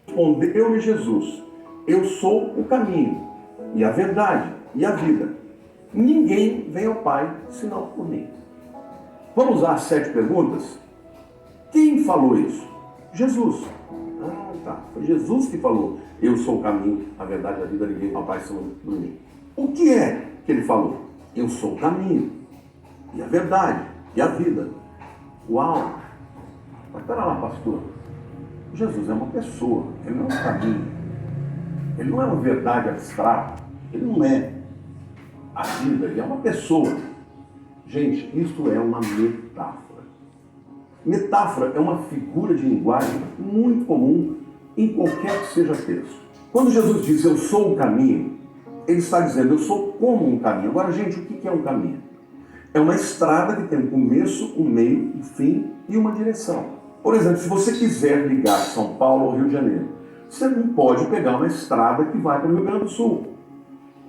Respondeu-lhe Jesus: eu sou o caminho, e a verdade, e a vida. Ninguém vem ao Pai senão por mim. Vamos às 7 perguntas? Quem falou isso? Jesus. Ah, tá. Foi Jesus que falou: eu sou o caminho, a verdade, a vida, ninguém vem ao Pai senão por mim. O que é que ele falou? Eu sou o caminho, e a verdade, e a vida. Uau! Mas pera lá, pastor. Jesus é uma pessoa, ele não é um caminho. Ele não é uma verdade abstrata. Ele não é a vida, ele é uma pessoa. Gente, isso é uma metáfora. Metáfora é uma figura de linguagem muito comum em qualquer que seja texto. Quando Jesus diz eu sou o caminho, ele está dizendo eu sou como um caminho. Agora, gente, o que é um caminho? É uma estrada que tem um começo, um meio, um fim e uma direção. Por exemplo, se você quiser ligar São Paulo ao Rio de Janeiro, você não pode pegar uma estrada que vai para o Rio Grande do Sul.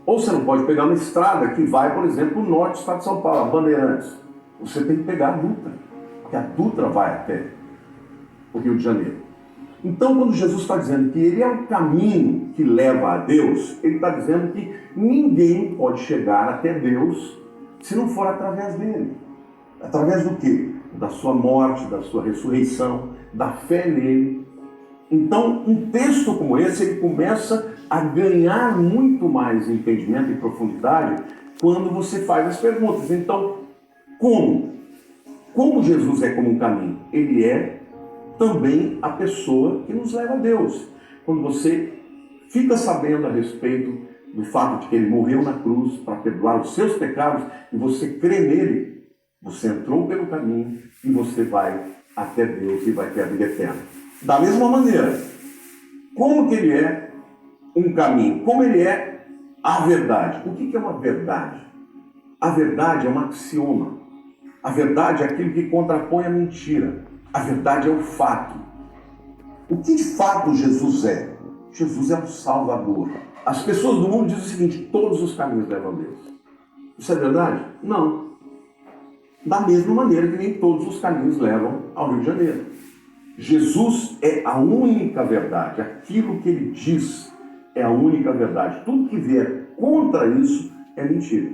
Ou você não pode pegar uma estrada que vai, por exemplo, para o norte do estado de São Paulo, a Bandeirantes. Você tem que pegar a Dutra, porque a Dutra vai até o Rio de Janeiro. Então, quando Jesus está dizendo que ele é o caminho que leva a Deus, ele está dizendo que ninguém pode chegar até Deus se não for através dele. Através do quê? Da sua morte, da sua ressurreição, da fé nele. Então, um texto como esse, ele começa a ganhar muito mais entendimento e profundidade quando você faz as perguntas. Então, como? Como Jesus é como um caminho? Ele é também a pessoa que nos leva a Deus. Quando você fica sabendo a respeito do fato de que ele morreu na cruz para perdoar os seus pecados e você crê nele, você entrou pelo caminho e você vai até Deus e vai ter a vida eterna. Da mesma maneira, como que ele é um caminho? Como ele é a verdade? O que é uma verdade? A verdade é um axioma. A verdade é aquilo que contrapõe a mentira. A verdade é o fato. O que de fato Jesus é? Jesus é o Salvador. As pessoas do mundo dizem o seguinte: todos os caminhos levam a Deus. Isso é verdade? Não. Da mesma maneira que nem todos os caminhos levam ao Rio de Janeiro. Jesus é a única verdade. Aquilo que ele diz é a única verdade. Tudo que vier contra isso é mentira.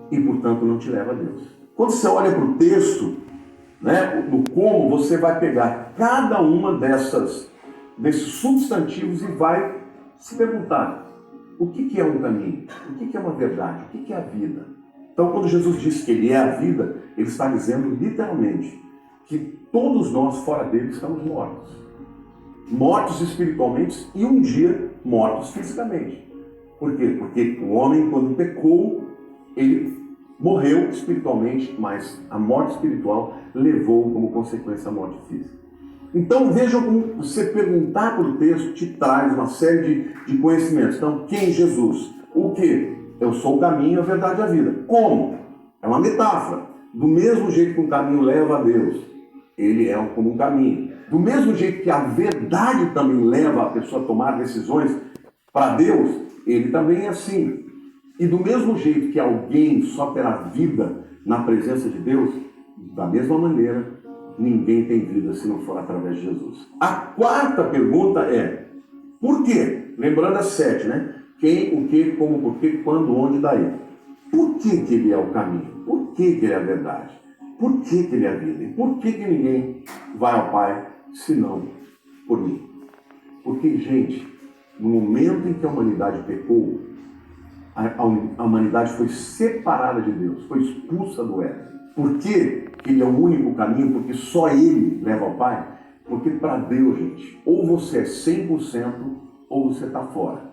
E, portanto, não te leva a Deus. Quando você olha para o texto, né, no como, você vai pegar cada uma desses substantivos e vai se perguntar: o que é um caminho? O que é uma verdade? O que é a vida? Então, quando Jesus diz que ele é a vida, ele está dizendo literalmente que todos nós, fora dele, estamos mortos. Mortos espiritualmente e um dia mortos fisicamente. Por quê? Porque o homem, quando pecou, ele morreu espiritualmente, mas a morte espiritual levou como consequência a morte física. Então vejam como você perguntar pelo texto te traz uma série de conhecimentos. Então, quem é Jesus? O quê? Eu sou o caminho, a verdade e a vida. Como? É uma metáfora. Do mesmo jeito que um caminho leva a Deus, ele é como um caminho. Do mesmo jeito que a verdade também leva a pessoa a tomar decisões para Deus, ele também é assim. E do mesmo jeito que alguém só terá vida na presença de Deus, da mesma maneira, ninguém tem vida se não for através de Jesus. A quarta pergunta é: por quê? Lembrando as 7, né? Quem, o que, como, por quê, quando, onde, daí. Por que ele é o caminho? Por que ele é a verdade? Por que ele é a vida? E por que ninguém vai ao Pai senão por mim? Porque, gente, no momento em que a humanidade pecou, a humanidade foi separada de Deus, foi expulsa do Éden. Por que ele é o único caminho? Porque só ele leva ao Pai? Porque para Deus, gente, ou você é 100% ou você está fora.